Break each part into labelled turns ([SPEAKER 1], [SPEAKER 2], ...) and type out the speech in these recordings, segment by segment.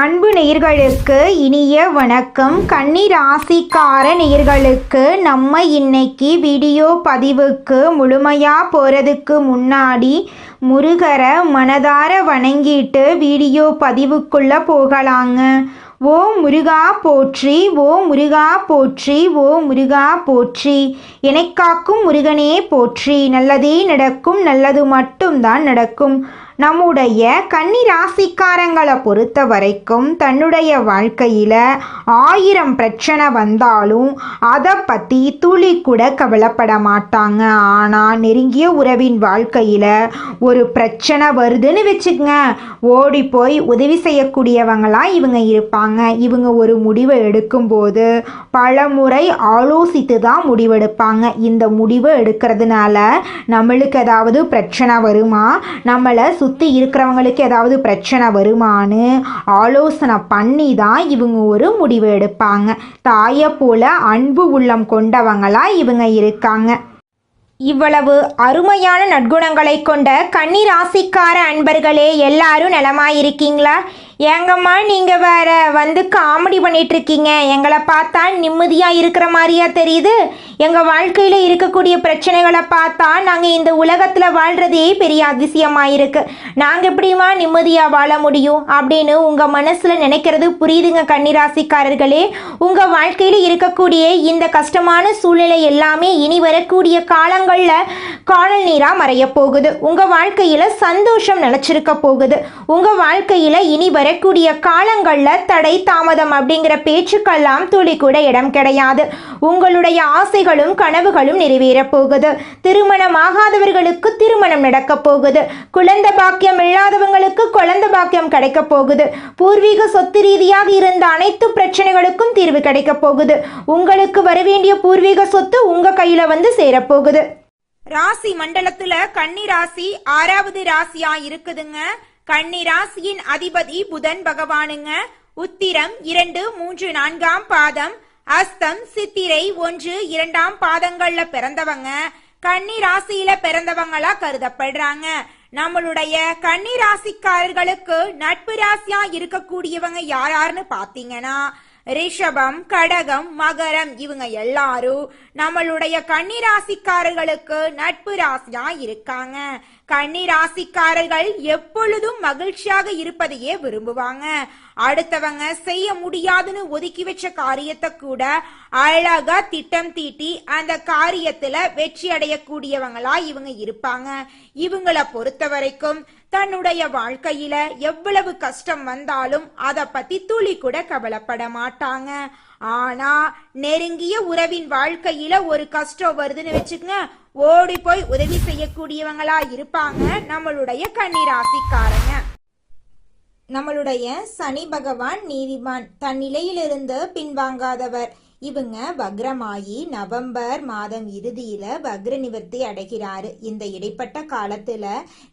[SPEAKER 1] அன்பு நேயர்களுக்கு இனிய வணக்கம். கன்னி ராசிக்கார நேயர்களுக்கு நம்ம இன்னைக்கு வீடியோ பதிவுக்கு முழுமையாக போகிறதுக்கு முன்னாடி முருகரை மனதார வணங்கிட்டு வீடியோ பதிவுக்குள்ளே போகலாங்க. ஓ முருகா போற்றி, ஓ முருகா போற்றி, ஓ முருகா போற்றி, எனக்காக்கும் முருகனே போற்றி. நல்லதே நடக்கும், நல்லது மட்டும்தான் நடக்கும். நம்முடைய கன்னி ராசிக்காரங்களை பொறுத்த வரைக்கும் தன்னுடைய வாழ்க்கையில் 1000 பிரச்சனை வந்தாலும் அதை பற்றி துளி கூட கவலைப்பட மாட்டாங்க. ஆனால் நெருங்கிய உறவின் வாழ்க்கையில் ஒரு பிரச்சனை வருதுன்னு வச்சுக்கங்க, ஓடி போய் உதவி செய்யக்கூடியவங்களாம் இவங்க இருப்பாங்க. இவங்க ஒரு முடிவை எடுக்கும்போது பல முறை ஆலோசித்து தான் முடிவெடுப்பாங்க. இந்த முடிவை எடுக்கிறதுனால நம்மளுக்கு ஏதாவது பிரச்சனை வருமா, நம்மளை சுற்றி இருக்கிறவங்களுக்கு ஏதாவது பிரச்சனை வருமானு ஆலோசனை பண்ணி தான் இவங்க ஒரு முடிவு எடுப்பாங்க. தாயை போல அன்பு உள்ளம் கொண்டவங்களா இவங்க இருக்காங்க. இவ்வளவு அருமையான நற்குணங்களை கொண்ட கன்னி ராசிக்கார அன்பர்களே, எல்லாரும் நலமாயிருக்கீங்களா? ஏங்கம்மா நீங்கள் வேற வந்து காமெடி பண்ணிகிட்ருக்கீங்க, எங்களை பார்த்தா நிம்மதியாக இருக்கிற மாதிரியா தெரியுது? எங்கள் வாழ்க்கையில் இருக்கக்கூடிய பிரச்சனைகளை பார்த்தா நாங்கள் இந்த உலகத்தில் வாழ்கிறதே பெரிய அதிசயமாக இருக்குது, நாங்கள் எப்படிமா நிம்மதியாக வாழ முடியும் அப்படின்னு உங்கள் மனசில் நினைக்கிறது புரியுதுங்க கன்னிராசிக்காரர்களே. உங்கள் வாழ்க்கையில் இருக்கக்கூடிய இந்த கஷ்டமான சூழ்நிலை எல்லாமே இனி வரக்கூடிய காலங்களில் காணல் நீராக மறைய போகுது. உங்கள் வாழ்க்கையில் சந்தோஷம் நிலச்சிருக்க போகுது. உங்கள் வாழ்க்கையில் இனி வரக்கூடிய காலங்களில் தடை தாமதம் அப்படிங்கிற பேச்சுக்கெல்லாம் துளி கூட இடம் கிடையாது. உங்களுடைய ஆசைகளும் கனவுகளும் நிறைவேற போகுது. திருமணம் ஆகாதவர்களுக்கு திருமணம் நடக்க போகுது. குழந்தை பாக்கியம் இல்லாதவங்களுக்கு குழந்தை பாக்கியம் கிடைக்க போகுது. பூர்வீக சொத்து ரீதியாக இருந்த அனைத்து பிரச்சனைகளுக்கும் தீர்வு கிடைக்க போகுது. உங்களுக்கு வரவேண்டிய பூர்வீக சொத்து உங்க கையில வந்து சேரப்போகுது. ராசி மண்டலத்துல கன்னி ராசி 6வது ராசியா இருக்குதுங்க. கன்னி ராசியின் அதிபதி புதன் பகவானுங்க. உத்திரம் 2, 3, 4ஆம் பாதம், அஸ்தம், சித்திரை 1, 2ஆம் பாதங்கள்ல பிறந்தவங்க கன்னி ராசியில பிறந்தவங்களா கருதப்படுறாங்க. நம்மளுடைய கன்னி ராசிக்காரர்களுக்கு நட்பு ராசியா இருக்கக்கூடியவங்க யாருன்னு பாத்தீங்கன்னா ரிஷபம், கடகம், மகரம், இவங்க எல்லாரும் நம்மளுடைய கன்னி ராசிக்காரர்களுக்கு நட்பு ராசியா இருக்காங்க. கன்னி ராசிக்காரர்கள் எப்பொழுதும் மகிழ்ச்சியாக இருப்பதையே விரும்புவாங்க. அடுத்தவங்க செய்ய முடியாதுன்னு ஒதுக்கி வச்ச காரியத்தை கூட அழகா திட்டம் தீட்டி அந்த காரியத்துல வெற்றி அடையக்கூடியவங்களா இவங்க இருப்பாங்க. இவங்களை பொறுத்த வரைக்கும் தன்னுடைய வாழ்க்கையில எவ்வளவு கஷ்டம் வந்தாலும் அதை பத்தி துளி கூட கவலைப்பட மாட்டாங்க. ஆனா நெருங்கிய உறவின் வாழ்க்கையில ஒரு கஷ்டம் வருதுன்னு வச்சுக்கங்க, ஓடி போய் உதவி செய்யக்கூடியவங்களா இருப்பாங்க நம்மளுடைய கன்னி ராசிக்காரங்க. நம்மளுடைய சனி பகவான் நீதிமான், தன் நிலையிலிருந்து பின்வாங்காதவர். இவங்க வக்ரமாயி நவம்பர் மாதம் இறுதியில வக்ர நிவர்த்தி அடைகிறாரு. இந்த இடைப்பட்ட காலத்துல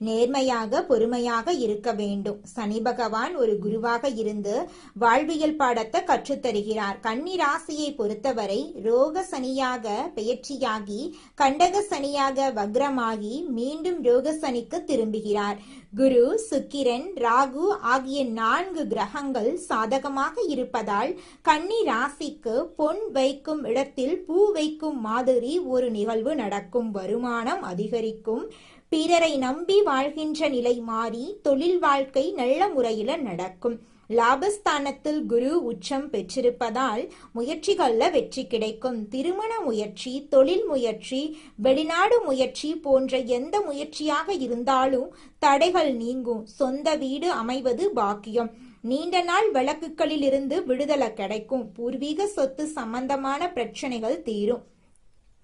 [SPEAKER 1] நேர்மையாக பொறுமையாக இருக்க வேண்டும். சனி பகவான் ஒரு குருவாக இருந்து வாழ்வியல் பாடத்தை கற்றுத்தருகிறார். கன்னி ராசியை பொறுத்தவரை ரோக சனியாக பெயர்ச்சியாகி கண்டக சனியாக வக்ரமாகி மீண்டும் ரோக சனிக்கு திரும்புகிறார். குரு, சுக்கிரன், ராகு ஆகிய 4 கிரகங்கள் சாதகமாக இருப்பதால் கன்னி ராசிக்கு பொன் வைக்கும் இடத்தில் பூ வைக்கும் மாதிரி ஒரு நிகழ்வு நடக்கும். வருமானம் அதிகரிக்கும். பிறரை நம்பி வாழ்கின்ற நிலை மாறி தொழில் வாழ்க்கை நல்ல முறையில நடக்கும். லாபஸ்தானத்தில் குரு உச்சம் பெற்றிருப்பதால் முயற்சிகள்ல வெற்றி கிடைக்கும். திருமண முயற்சி, தொழில் முயற்சி, வெளிநாடு முயற்சி போன்ற எந்த முயற்சியாக இருந்தாலும் தடைகள் நீங்கும். சொந்த வீடு அமைவது பாக்கியம். நீண்ட நாள் வழக்குகளில் இருந்து விடுதலை கிடைக்கும். பூர்வீக சொத்து சம்பந்தமான பிரச்சனைகள் தீரும்.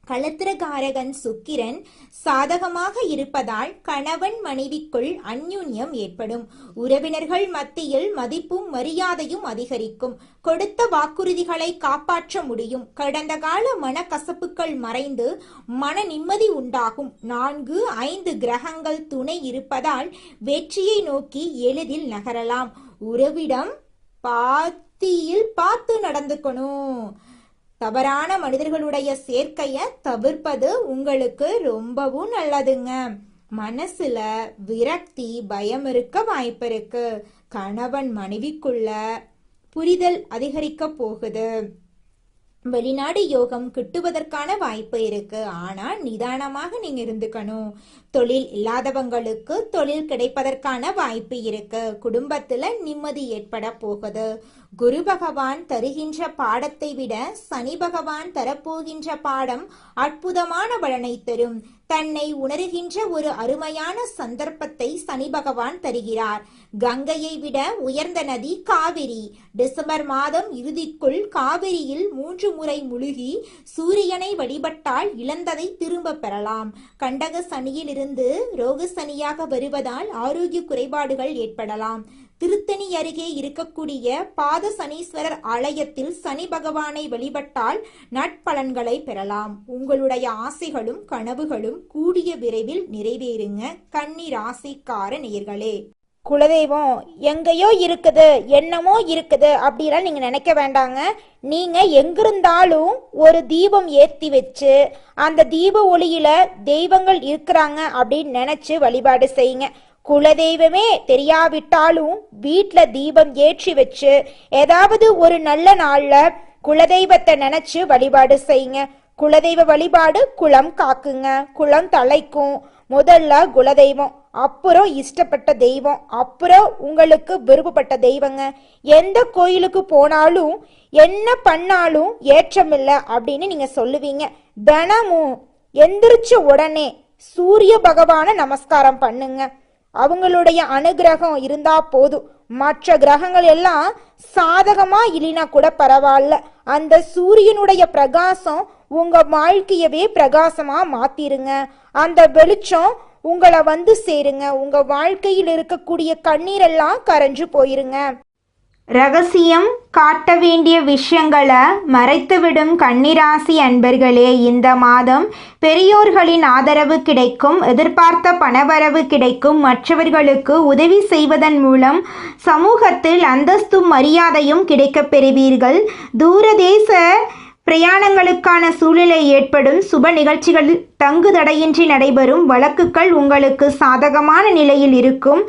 [SPEAKER 1] களத்திரகாரகன் சுக்கிரன் சாதகமாக இருப்பதால் கணவன் மனைவிக்குள் அந்யுன்யம் ஏற்படும். உறவினர்கள் மத்தியில் மதிப்பும் மரியாதையும் அதிகரிக்கும். கொடுத்த வாக்குறுதிகளை காப்பாற்ற முடியும். கடந்த கால மனக்கசப்புகள் மறைந்து மன நிம்மதி உண்டாகும். 4, 5 கிரகங்கள் துணை இருப்பதால் வெற்றியை நோக்கி எளிதில் நகரலாம். உறவிடம் பாத்தியில் பார்த்து நடந்துக்கணும். தவறான மனிதர்களுடைய சேர்க்கையை தவிர்ப்பது உங்களுக்கு ரொம்பவும் நல்லதுங்க. மனசுல விரக்தி, பயம் இருக்க வாய்ப்பு இருக்கு. கணவன் மனைவிக்குள்ள புரிதல் அதிகரிக்க போகுது. வெளிநாடு யோகம் கிட்டுவதற்கான வாய்ப்பு இருக்கு. ஆனா நிதானமாக நீங்க இருந்துக்கணும். தொழில் இல்லாதவங்களுக்கு தொழில் கிடைப்பதற்கான வாய்ப்பு இருக்கு. குடும்பத்துல நிம்மதி ஏற்பட போகுது. குரு பகவான் தருகின்ற பாடத்தை விட சனி பகவான் தரப்போகின்ற பாடம் அற்புதமான பலனை தரும். தன்னை உணர்கின்ற ஒரு அருமையான சந்தர்ப்பத்தை சனி பகவான் தருகிறார். கங்கையை விட உயர்ந்த நதி காவிரி. டிசம்பர் மாதம் இறுதிக்குள் காவிரியில் 3 முறை முழுகி சூரியனை வழிபட்டால் இழந்ததை திரும்ப பெறலாம். கண்டக சனியில் இருந்து ரோக சனியாக வருவதால் ஆரோக்கிய குறைபாடுகள் ஏற்படலாம். திருத்தணி அருகே இருக்கக்கூடிய பாத சனீஸ்வரர் ஆலயத்தில் சனி பகவானை வழிபட்டால் நட்பலன்களை பெறலாம். உங்களுடைய ஆசைகளும் கனவுகளும் கூடிய விரைவில் நிறைவேறுங்க. கன்னி ராசிக்கார நேயர்களே, குலதெய்வம் எங்கேயோ இருக்குது, என்னமோ இருக்குது அப்படிலாம் நீங்க நினைக்க வேண்டாங்க. நீங்க எங்கிருந்தாலும் ஒரு தீபம் ஏற்றி வச்சு அந்த தீப ஒளியில தெய்வங்கள் இருக்கிறாங்க அப்படின்னு நினைச்சு வழிபாடு செய்யுங்க. குலதெய்வமே தெரியாவிட்டாலும் வீட்டில் தீபம் ஏற்றி வச்சு ஏதாவது ஒரு நல்ல நாள்ல குலதெய்வத்தை நினைச்சு வழிபாடு செய்யுங்க. குலதெய்வ வழிபாடு குலம் காக்குங்க, குலம் தலைக்கும். முதல்ல குலதெய்வம், அப்புறம் இஷ்டப்பட்ட தெய்வம், அப்புறம் உங்களுக்கு விருப்பப்பட்ட தெய்வங்க. எந்த கோயிலுக்கு போனாலும் என்ன பண்ணாலும் ஏற்றமில்லை அப்படின்னு நீங்க சொல்லுவீங்க. தினமும் எந்திரிச்ச உடனே சூரிய பகவான நமஸ்காரம் பண்ணுங்க. அவங்களுடைய அனுகிரகம் இருந்தா போதும். மற்ற கிரகங்கள் எல்லாம் சாதகமா இல்லைனா கூட பரவாயில்ல. அந்த சூரியனுடைய பிரகாசம் உங்க வாழ்க்கையவே பிரகாசமா மாத்திருங்க. அந்த வெளிச்சம் உங்களை வந்து சேருங்க. உங்க வாழ்க்கையில் இருக்கக்கூடிய கண்ணீரெல்லாம் கரைஞ்சு போயிருங்க. ரகசியம் காட்ட வேண்டிய விஷயங்களை மறைத்துவிடும் கன்னிராசி அன்பர்களே, இந்த மாதம் பெரியோர்களின் ஆதரவு கிடைக்கும். எதிர்பார்த்த பணவரவு கிடைக்கும். மற்றவர்களுக்கு உதவி செய்வதன் மூலம் சமூகத்தில் அந்தஸ்தும் மரியாதையும் கிடைக்கப் பெறுவீர்கள். தூரதேச பிரயாணங்களுக்கான சூழ்நிலை ஏற்படும். சுப நிகழ்ச்சிகள் தங்குதடையின்றி நடைபெறும். வழக்குகள் உங்களுக்கு சாதகமான நிலையில் இருக்கும்.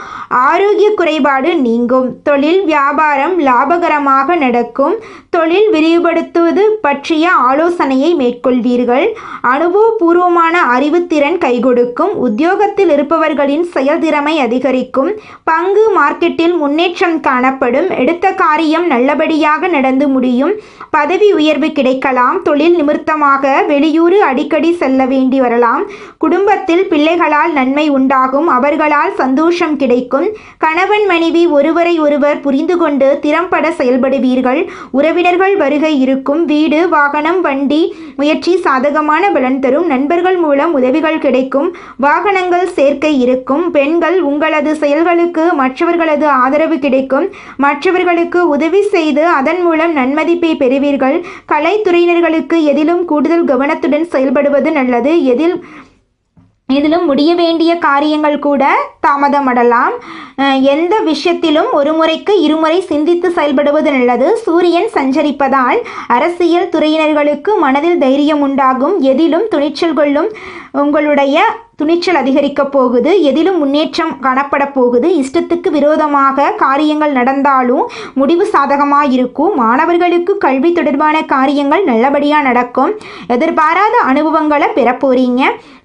[SPEAKER 1] ஆரோக்கிய குறைபாடு நீங்கும். தொழில் வியாபாரம் லாபகரமாக நடக்கும். தொழில் விரிவுபடுத்துவது பற்றிய ஆலோசனையை மேற்கொள்வீர்கள். அனுபவபூர்வமான அறிவுத்திறன் கைகொடுக்கும். உத்தியோகத்தில் இருப்பவர்களின் செயல்திறமை அதிகரிக்கும். பங்கு மார்க்கெட்டில் முன்னேற்றம் காணப்படும். எடுத்த காரியம் நல்லபடியாக நடந்து முடியும். பதவி உயர்வு கிடைக்கலாம். தொழில் நிமித்தமாக வெளியூர் அடிக்கடி செல்ல வேண்டி வரலாம். குடும்பத்தில் பிள்ளைகளால் நன்மை உண்டாகும். அவர்களால் சந்தோஷம் கிடைக்கும். கணவன் மனைவி ஒருவரை ஒருவர் புரிந்து கொண்டு திறம்பட செயல்படுவீர்கள். உறவினர்கள் வருகை இருக்கும். வீடு வாகனம் வண்டி முயற்சி சாதகமான பலன் தரும். நண்பர்கள் மூலம் உதவிகள் கிடைக்கும். வாகனங்கள் சேர்க்கை இருக்கும். பெண்கள் உங்களது செயல்களுக்கு மற்றவர்களது ஆதரவு கிடைக்கும். மற்றவர்களுக்கு உதவி செய்து அதன் மூலம் நன்மதிப்பை பெறுவீர்கள். கலைத்துறையினர்களுக்கு எதிலும் கூடுதல் கவனத்துடன் செயல்படுவது நல்லது. எதிலும் முடிய வேண்டிய காரியங்கள் கூட தாமதமடலாம். எந்த விஷயத்திலும் ஒரு முறைக்கு இருமுறை சிந்தித்து செயல்படுவது நல்லது. சூரியன் சஞ்சரிப்பதால் அரசியல் துறையினர்களுக்கு மனதில் தைரியம் உண்டாகும். எதிலும் துணிச்சல் கொள்ளும். உங்களுடைய துணிச்சல் அதிகரிக்க போகுது. எதிலும் முன்னேற்றம் காணப்பட போகுது. இஷ்டத்துக்கு விரோதமாக காரியங்கள் நடந்தாலும் முடிவு சாதகமாக இருக்கும். மாணவர்களுக்கு கல்வி தொடர்பான காரியங்கள் நல்லபடியாக நடக்கும். எதிர்பாராத அனுபவங்களை பெற போறீங்க.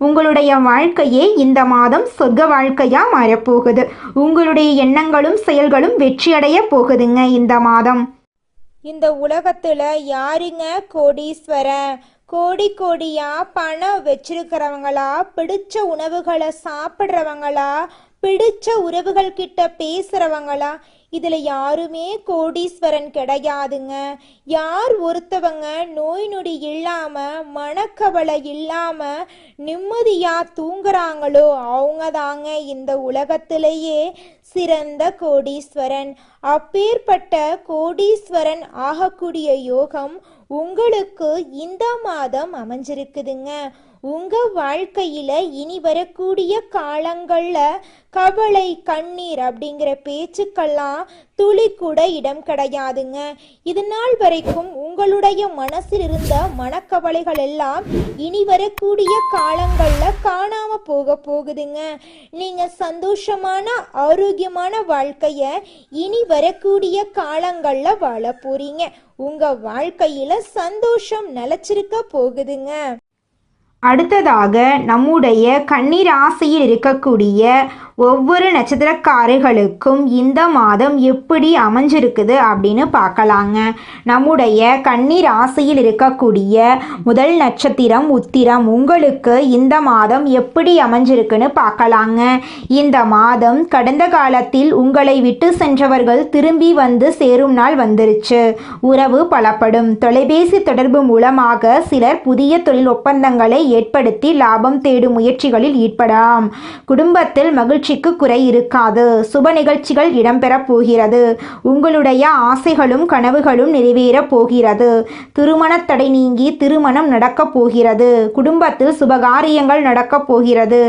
[SPEAKER 1] உங்களுடைய வாழ்க்கையே இந்த மாதம் சொர்க்க வாழ்க்கையாக மாறப்போகுது. உங்களுடைய எண்ணங்களும் செயல்களும் வெற்றியடைய போகுதுங்க இந்த மாதம். இந்த உலகத்துல யாருங்க கோடீஸ்வரன்? கோடி கோடியா பணம் வச்சிருக்கிறவங்களா, பிடிச்ச உணவுகளை சாப்பிட்றவங்களா, பிடிச்ச உறவுகள் கிட்ட பேசுறவங்களா? இதுல யாருமே கோடீஸ்வரன் கிடையாதுங்க. யார் ஒருத்தவங்க நோய் நொடி இல்லாம மனக்கவலை இல்லாம நிம்மதியா தூங்குறாங்களோ அவங்க தாங்க இந்த உலகத்திலேயே சிறந்த கோடீஸ்வரன். அப்பேற்பட்ட கோடீஸ்வரன் ஆகக்கூடிய யோகம் உங்களுக்கு இந்த மாதம் அமைஞ்சிருக்குதுங்க. உங்கள் வாழ்க்கையில் இனி வரக்கூடிய காலங்களில் கவலை கண்ணீர் அப்படிங்கிற பேச்சுக்கெல்லாம் துளி கூட இடம் கிடையாதுங்க. இது நாள் வரைக்கும் உங்களுடைய மனசில் இருந்த மனக்கவலைகள் எல்லாம் இனி வரக்கூடிய காலங்களில் காணாம போகுதுங்க. நீங்கள் சந்தோஷமான ஆரோக்கியமான வாழ்க்கையை இனி வரக்கூடிய காலங்களில் வாழ போறீங்க. உங்கள் வாழ்க்கையில் சந்தோஷம் நிலைச்சிருக்க போகுதுங்க.
[SPEAKER 2] அடுத்ததாக நம்முடைய கன்னி ராசியில் இருக்கக்கூடிய ஒவ்வொரு நட்சத்திரக்காரர்களுக்கும் இந்த மாதம் எப்படி அமைஞ்சிருக்குது அப்படின்னு பார்க்கலாங்க. நம்முடைய கன்னி ராசியில் இருக்கக்கூடிய முதல் நட்சத்திரம் உத்திரம். உங்களுக்கு இந்த மாதம் எப்படி அமைஞ்சிருக்குன்னு பார்க்கலாங்க. இந்த மாதம் கடந்த காலத்தில் உங்களை விட்டு சென்றவர்கள் திரும்பி வந்து சேரும் நாள் வந்துருச்சு. உறவு பலப்படும். தொலைபேசி தொடர்பு மூலமாக சிலர் புதிய தொழில் ஒப்பந்தங்களை ஏற்படுத்தி லாபம் தேடும் முயற்சிகளில் ஈடுபடலாம். குடும்பத்தில் மகிழ்ச்சிக்கு குறை இருக்காது. சுப நிகழ்ச்சிகள் இடம்பெறப் போகிறது. உங்களுடைய ஆசைகளும் கனவுகளும் நிறைவேறப் போகிறது. திருமண தடை நீங்கி திருமணம் நடக்கப் போகிறது. குடும்பத்தில் சுபகாரியங்கள் நடக்கப் போகிறது.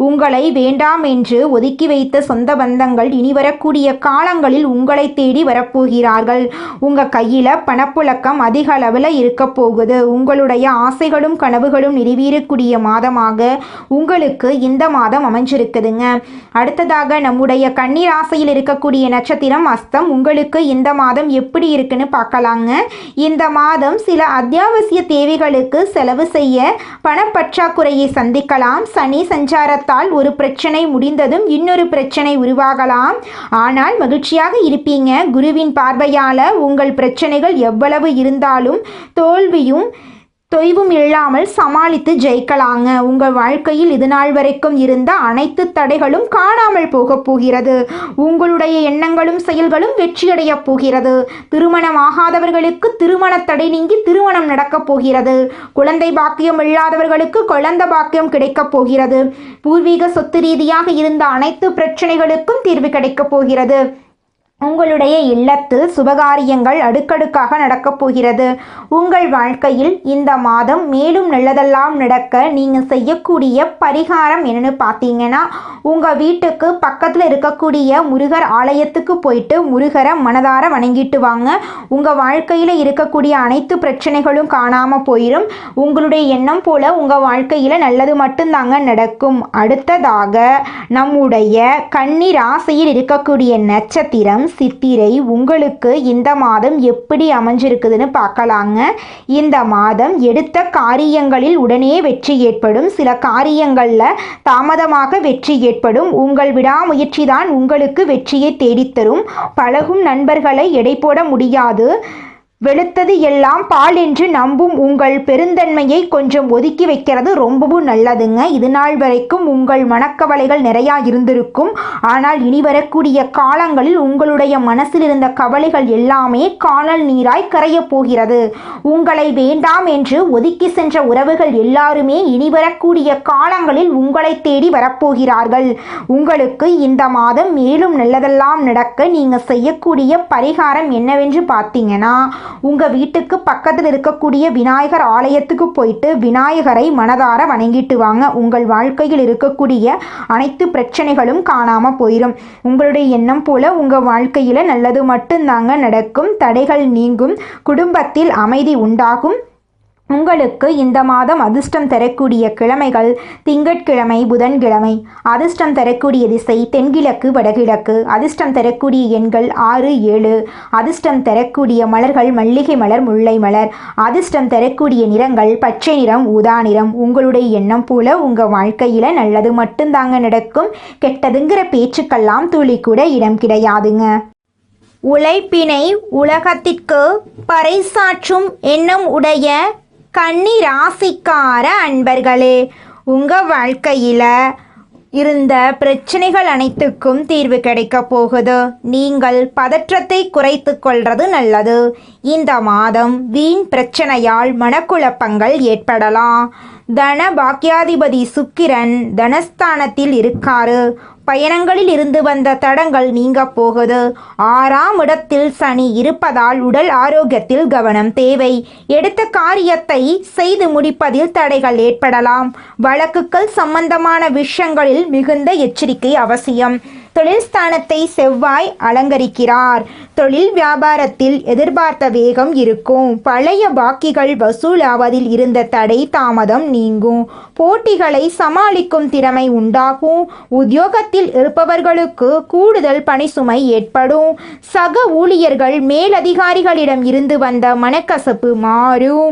[SPEAKER 2] உங்களை வேண்டாம் என்று ஒதுக்கி வைத்த சொந்த பந்தங்கள் இனி வரக்கூடிய காலங்களில் உங்களை தேடி வரப்போகிறார்கள். உங்க கையில பணப்புழக்கம் அதிக அளவில் இருக்க போகுது. உங்களுடைய ஆசைகளும் கனவுகளும் நிறைவேறக்கூடிய மாதமாக உங்களுக்கு இந்த மாதம் அமைஞ்சிருக்குதுங்க. அடுத்ததாக நம்முடைய கன்னி ராசியில் இருக்கக்கூடிய நட்சத்திரம் அஸ்தம். உங்களுக்கு இந்த மாதம் எப்படி இருக்குன்னு பார்க்கலாங்க. இந்த மாதம் சில அத்தியாவசிய தேவைகளுக்கு செலவு செய்ய பணப்பற்றாக்குறையை சந்திக்கலாம். சனி சஞ்சாரத்தால் ஒரு பிரச்சனை முடிந்ததும் இன்னொரு பிரச்சனை உருவாகலாம். ஆனால் மகிழ்ச்சியாக இருப்பீங்க. குருவின் பார்வையால் உங்கள் பிரச்சனைகள் எவ்வளவு இருந்தாலும் தோல்வியும் தொய்வும் இல்லாமல் சமாளித்து ஜெயிக்கலாங்க. உங்கள் வாழ்க்கையில் இது நாள் வரைக்கும் இருந்த அனைத்து தடைகளும் காணாமல் போகப் போகிறது. உங்களுடைய எண்ணங்களும் செயல்களும் வெற்றியடைய போகிறது. திருமணமாகாதவர்களுக்கு திருமண தடை நீங்கி திருமணம் நடக்கப் போகிறது. குழந்தை பாக்கியம் இல்லாதவர்களுக்கு குழந்தை பாக்கியம் கிடைக்கப் போகிறது. பூர்வீக சொத்து ரீதியாக இருந்த அனைத்து பிரச்சனைகளுக்கும் தீர்வு கிடைக்கப் போகிறது. உங்களுடைய இல்லத்தில் சுபகாரியங்கள் அடுக்கடுக்காக நடக்கப் போகிறது. உங்கள் வாழ்க்கையில் இந்த மாதம் மேலும் நல்லதெல்லாம் நடக்க நீங்கள் செய்யக்கூடிய பரிகாரம் என்னன்னு பார்த்தீங்கன்னா, உங்கள் வீட்டுக்கு பக்கத்தில் இருக்கக்கூடிய முருகர் ஆலயத்துக்கு போயிட்டு முருகரை மனதார வணங்கிட்டு வாங்க. உங்கள் வாழ்க்கையில் இருக்கக்கூடிய அனைத்து பிரச்சனைகளும் காணாமல் போயிடும். உங்களுடைய எண்ணம் போல உங்கள் வாழ்க்கையில் நல்லது மட்டும்தாங்க நடக்கும். அடுத்ததாக நம்முடைய கன்னி ராசியில் இருக்கக்கூடிய நட்சத்திரம் சித்திரை. உங்களுக்கு இந்த மாதம் எப்படி அமைஞ்சிருக்குதுன்னு பார்க்கலாங்க. இந்த மாதம் எடுத்த காரியங்களில் உடனே வெற்றி ஏற்படும். சில காரியங்களில் தாமதமாக வெற்றி ஏற்படும். உங்கள் விடாமுயற்சி தான் உங்களுக்கு வெற்றியை தேடித்தரும். பழகும் நண்பர்களை எடை போட முடியாது. வெளுத்தது எல்லாம் பால் என்று நம்பும் உங்கள் பெருந்தன்மையை கொஞ்சம் ஒதுக்கி வைக்கிறது ரொம்பவும் நல்லதுங்க. இது நாள் வரைக்கும் உங்கள் மனக்கவலைகள் நிறையா இருந்திருக்கும். ஆனால் இனி வரக்கூடிய காலங்களில் உங்களுடைய மனசில் இருந்த கவலைகள் எல்லாமே காணல் நீராய் கரையப் போகிறது. உங்களை வேண்டாம் என்று ஒதுக்கி சென்ற உறவுகள் எல்லாருமே இனி வரக்கூடிய காலங்களில் உங்களை தேடி வரப்போகிறார்கள். உங்களுக்கு இந்த மாதம் மேலும் நல்லதெல்லாம் நடக்க நீங்கள் செய்யக்கூடிய பரிகாரம் என்னவென்று பார்த்தீங்கன்னா, உங்கள் வீட்டுக்கு பக்கத்தில் இருக்கக்கூடிய விநாயகர் ஆலயத்துக்கு போயிட்டு விநாயகரை மனதார வணங்கிட்டு வாங்க. உங்கள் வாழ்க்கையில் இருக்கக்கூடிய அனைத்து பிரச்சனைகளும் காணாமல் போயிடும். உங்களுடைய எண்ணம் போல உங்கள் வாழ்க்கையில் நல்லது மட்டும்தாங்க நடக்கும். தடைகள் நீங்கும். குடும்பத்தில் அமைதி உண்டாகும். உங்களுக்கு இந்த மாதம் அதிர்ஷ்டம் தரக்கூடிய கிழமைகள் திங்கட்கிழமை, புதன்கிழமை. அதிர்ஷ்டம் தரக்கூடிய திசை தென்கிழக்கு, வடகிழக்கு. அதிர்ஷ்டம் தரக்கூடிய எண்கள் 6, 7. அதிர்ஷ்டம் தரக்கூடிய மலர்கள் மல்லிகை மலர், முல்லை மலர். அதிர்ஷ்டம் தரக்கூடிய நிறங்கள் பச்சை நிறம், ஊதா நிறம். உங்களுடைய எண்ணம் போல உங்கள் வாழ்க்கையில் நல்லது மட்டும்தாங்க நடக்கும். கெட்டதுங்கிற பேச்சுக்கெல்லாம் துளி கூட இடம் கிடையாதுங்க.
[SPEAKER 1] உழைப்பினை உலகத்திற்கு பறைசாற்றும் எண்ணம் உடைய கன்னி ராசிக்கார அன்பர்களே, உங்கள் வாழ்க்கையில் இருந்த பிரச்சனைகள் அனைத்துக்கும் தீர்வு கிடைக்க போகுது. நீங்கள் பதற்றத்தை குறைத்து கொள்வது நல்லது. இந்த மாதம் வீண் பிரச்சனையால் மனக்குழப்பங்கள் ஏற்படலாம். தன பாக்கியாதிபதி சுக்கிரன் தனஸ்தானத்தில் இருக்காரு.
[SPEAKER 2] பயணங்களில் இருந்து வந்த தடங்கள் நீங்க போகுது. 6ஆம் இடத்தில் சனி இருப்பதால் உடல் ஆரோக்கியத்தில் கவனம் தேவை. எடுத்த காரியத்தை செய்து முடிப்பதில் தடைகள் ஏற்படலாம். வழக்குகள் சம்பந்தமான விஷயங்களில் மிகுந்த எச்சரிக்கை அவசியம். தொழில் ஸ்தானத்தை செவ்வாய் அலங்கரிக்கிறார். தொழில் வியாபாரத்தில் எதிர்பார்த்த வேகம் இருக்கும். பழைய பாக்கிகள் வசூலாவதில் இருந்த தடை தாமதம் நீங்கும். போட்டிகளை சமாளிக்கும் திறமை உண்டாகும். உத்தியோகத்தில் இருப்பவர்களுக்கு கூடுதல் பணிசுமை ஏற்படும். சக ஊழியர்கள் மேலதிகாரிகளிடம் இருந்து வந்த மனக்கசப்பு மாறும்.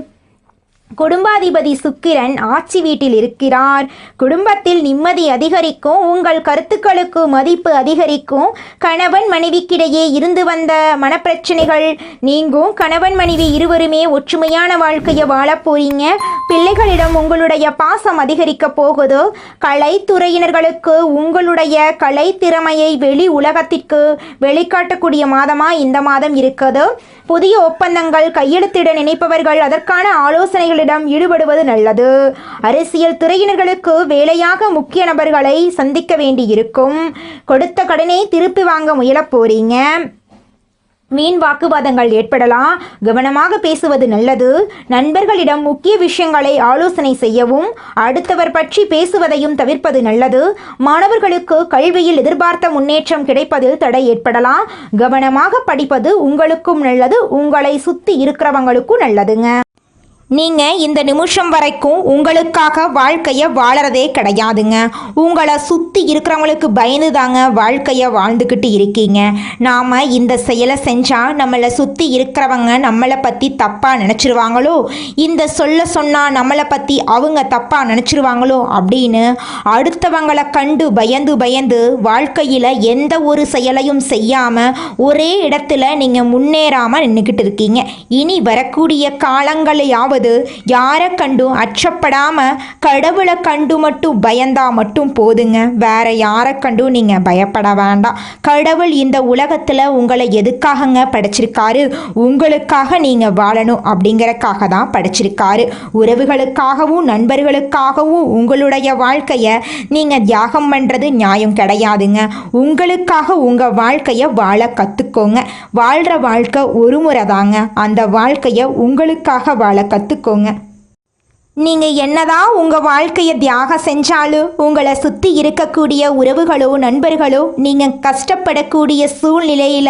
[SPEAKER 2] குடும்பாதிபதி சுக்கிரன் ஆட்சி வீட்டில் இருக்கிறார். குடும்பத்தில் நிம்மதி அதிகரிக்கும். உங்கள் கருத்துக்களுக்கு மதிப்பு அதிகரிக்கும். கணவன் மனைவிக்கிடையே இருந்து வந்த மனப்பிரச்சனைகள் நீங்கும். கணவன் மனைவி இருவருமே ஒற்றுமையான வாழ்க்கையை வாழப் போறீங்க. பிள்ளைகளிடம் உங்களுடைய பாசம் அதிகரிக்க போகுது. கலைத்துறையினர்களுக்கு உங்களுடைய கலை திறமையை வெளி உலகத்திற்கு வெளிக்காட்டக்கூடிய மாதமாக இந்த மாதம் இருக்குது. புதிய ஒப்பந்தங்கள் கையெழுத்திட நினைப்பவர்கள் அதற்கான ஆலோசனைகளிடம் ஈடுபடுவது நல்லது. அரசியல் துறையினர்களுக்கு வேலையாக முக்கிய நபர்களை சந்திக்க வேண்டியிருக்கும். கொடுத்த கடனை திருப்பி வாங்க முயலப் போறீங்க. வீண் வாக்குவாதங்கள் ஏற்படலாம். கவனமாக பேசுவது நல்லது. நண்பர்களிடம் முக்கிய விஷயங்களை ஆலோசனை செய்யவும் அடுத்தவர் பற்றி பேசுவதையும் தவிர்ப்பது நல்லது. மாணவர்களுக்கு கல்வியில் எதிர்பார்த்த முன்னேற்றம் கிடைப்பதில் தடை ஏற்படலாம். கவனமாக படிப்பது உங்களுக்கும் நல்லது, உங்களை சுற்றி இருக்கிறவங்களுக்கும் நல்லதுங்க. நீங்கள் இந்த நிமிஷம் வரைக்கும் உங்களுக்காக வாழ்க்கையை வாழறதே கிடையாதுங்க. உங்களை சுற்றி இருக்கிறவங்களுக்கு பயந்து தாங்க வாழ்க்கையை வாழ்ந்துக்கிட்டு இருக்கீங்க. நாம் இந்த செயலை செஞ்சால் நம்மளை சுற்றி இருக்கிறவங்க நம்மளை பற்றி தப்பாக நினச்சிருவாங்களோ, இந்த சொன்னால் நம்மளை பற்றி அவங்க தப்பாக நினச்சிருவாங்களோ அப்படின்னு அடுத்தவங்களை கண்டு பயந்து வாழ்க்கையில் எந்த ஒரு செயலையும் செய்யாமல் ஒரே இடத்துல நீங்கள் முன்னேறாமல் நின்றுக்கிட்டு இருக்கீங்க. இனி வரக்கூடிய காலங்களையாவது யாரை கண்டும் அச்சப்படாம கடவுளை கண்டு மட்டும் பயந்தா மட்டும் போதுங்க. வேற யாரை கண்டும் நீங்க பயப்பட வேண்டாம். கடவுள் இந்த உலகத்துல உங்களை எதுக்காகங்க படைச்சிருக்காரு? உங்களுக்காக நீங்க வாழணும் அப்படிங்கறக்காக தான் படைச்சிருக்காரு. உறவுகளுக்காகவும் நண்பர்களுக்காகவும் உங்களுடைய வாழ்க்கைய நீங்க தியாகம் பண்றது நியாயம் கிடையாதுங்க. உங்களுக்காக உங்க வாழ்க்கைய வாழ கத்துக்கோங்க. வாழ்ற வாழ்க்கை ஒரு முறை தாங்க. அந்த வாழ்க்கைய உங்களுக்காக வாழ கத்துக்கோங்க. நீங்கள் என்னதான் உங்கள் வாழ்க்கையை தியாகம் செஞ்சாலும் உங்களை சுற்றி இருக்கக்கூடிய உறவுகளோ நண்பர்களோ நீங்கள் கஷ்டப்படக்கூடிய சூழ்நிலையில்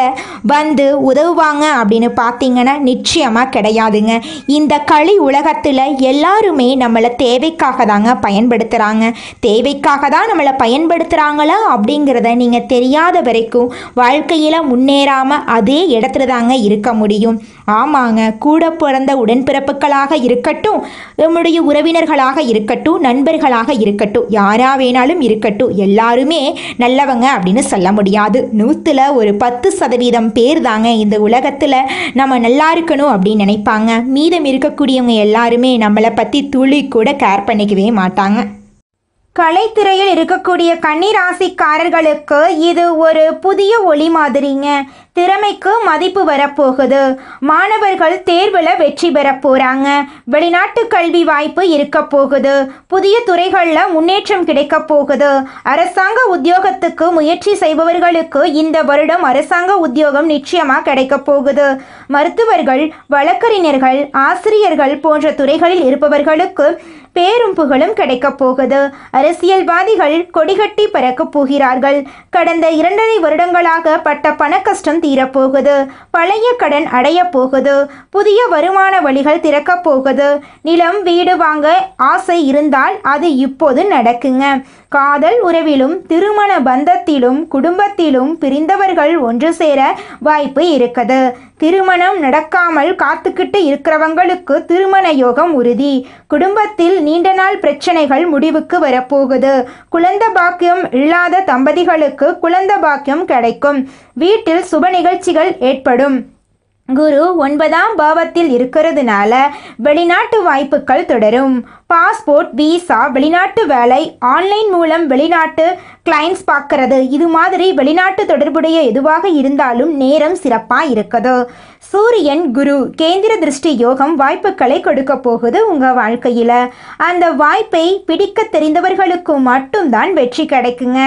[SPEAKER 2] வந்து உதவுவாங்க அப்படின்னு பார்த்தீங்கன்னா நிச்சயமாக கிடையாதுங்க. இந்த களி உலகத்தில் எல்லாருமே நம்மளை தேவைக்காக தாங்க பயன்படுத்துகிறாங்க. தேவைக்காக தான் நம்மளை பயன்படுத்துகிறாங்களா அப்படிங்கிறத நீங்கள் தெரியாத வரைக்கும் வாழ்க்கையில் முன்னேறாமல் அதே இடத்துல தாங்க இருக்க முடியும். ஆமாங்க, கூட பிறந்த உடன்பிறப்புகளாக இருக்கட்டும், நம்முடைய உறவினர்களாக இருக்கட்டும், நண்பர்களாக இருக்கட்டும், யாரா வேணாலும் இருக்கட்டும், எல்லாருமே நல்லவங்க அப்படின்னு சொல்ல முடியாது. 100ல் ஒரு 10% பேர் தாங்க இந்த உலகத்தில் நம்ம நல்லா இருக்கணும் அப்படின்னு நினைப்பாங்க. மீதம் இருக்கக்கூடியவங்க எல்லாருமே நம்மளை பற்றி துளி கூட கேர் பண்ணிக்கவே மாட்டாங்க. கலைத்துறையில் இருக்கக்கூடிய கன்னிராசிக்காரர்களுக்கு இது ஒரு புதிய ஒளி மாதிரிங்க. திறமைக்கு மதிப்பு வரப்போகுது. மாணவர்கள் தேர்வில் வெற்றி பெற போகிறாங்க. வெளிநாட்டு கல்வி வாய்ப்பு இருக்க போகுது. புதிய துறைகளில் முன்னேற்றம் கிடைக்க போகுது. அரசாங்க உத்தியோகத்துக்கு முயற்சி செய்பவர்களுக்கு இந்த வருடம் அரசாங்க உத்தியோகம் நிச்சயமாக கிடைக்க போகுது. மருத்துவர்கள், வழக்கறிஞர்கள், ஆசிரியர்கள் போன்ற துறைகளில் இருப்பவர்களுக்கு பேரும் புகழும் கிடைக்கப் போகுது. அரசியல்வாதிகள் கொடிகட்டி பறக்கப் போகிறார்கள். கடந்த 2.5 வருடங்களாக பட்ட பண கஷ்டம் தீரப்போகுது. பழைய கடன் அடைய போகுது. புதிய வருமான வழிகள் திறக்கப் போகுது. நிலம், வீடு வாங்க ஆசை இருந்தால் அது இப்போது நடக்குங்க. காதல் உறவிலும் திருமண பந்தத்திலும் குடும்பத்திலும் பிரிந்தவர்கள் ஒன்று சேர வாய்ப்பு இருக்குது. திருமணம் நடக்காமல் காத்துக்கிட்டு இருக்கிறவங்களுக்கு திருமண யோகம் உறுதி. குடும்பத்தில் நீண்ட நாள் பிரச்சனைகள் முடிவுக்கு வரப்போகுது. குழந்தை பாக்கியம் இல்லாத தம்பதிகளுக்கு குழந்தை பாக்கியம் கிடைக்கும். வீட்டில் சுப நிகழ்ச்சிகள் ஏற்படும். குரு 9ஆம் பாவத்தில் இருக்கிறதுனால வெளிநாட்டு வாய்ப்புகள் தொடரும். பாஸ்போர்ட், விசா, வெளிநாட்டு வேலை, ஆன்லைன் மூலம் வெளிநாட்டு கிளைண்ட்ஸ் பார்க்கறது, இது மாதிரி வெளிநாட்டு தொடர்புடைய எதுவாக இருந்தாலும் நேரம் சிறப்பாக இருக்குது. சூரியன் குரு கேந்திர திருஷ்டி யோகம் வாய்ப்புகளை கொடுக்க போகுது உங்கள் வாழ்க்கையில். அந்த வாய்ப்பை பிடிக்க தெரிந்தவர்களுக்கு மட்டும்தான் வெற்றி கிடைக்குங்க.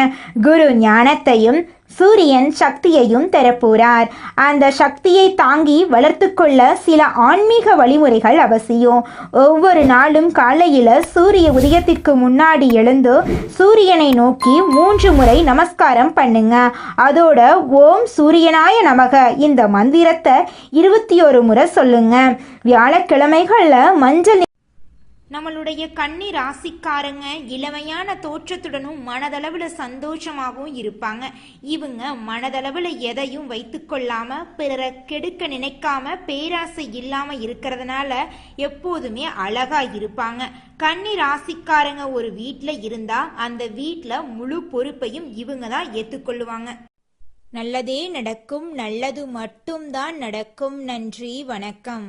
[SPEAKER 2] குரு ஞானத்தையும் சூரியன் சக்தியையும் தரப்போறார். அந்த சக்தியை தாங்கி வளர்த்து கொள்ள சில ஆன்மீக வழிமுறைகள் அவசியம். ஒவ்வொரு நாளும் காலையில் சூரிய உதயத்திற்கு முன்னாடி எழுந்து சூரியனை நோக்கி 3 முறை நமஸ்காரம் பண்ணுங்க. அதோட ஓம் சூரியனாய நமக இந்த மந்திரத்தை 21 முறை சொல்லுங்க. வியாழக்கிழமைகளில் மஞ்சள்
[SPEAKER 1] நம்மளுடைய கன்னி ராசிக்காரங்க இளமையான தோற்றத்துடனும் மனதளவில் சந்தோஷமாகவும் இருப்பாங்க. இவங்க மனதளவில் எதையும் வைத்து கொள்ளாம பிறரை கெடுக்க நினைக்காம பேராசை இல்லாம இருக்கிறதுனால எப்போதுமே அழகா இருப்பாங்க. கன்னி ராசிக்காரங்க ஒரு வீட்டில் இருந்தா அந்த வீட்டில் முழு பொறுப்பையும் இவங்க தான் ஏற்றுக்கொள்ளுவாங்க. நல்லதே நடக்கும், நல்லது மட்டும்தான் நடக்கும். நன்றி, வணக்கம்.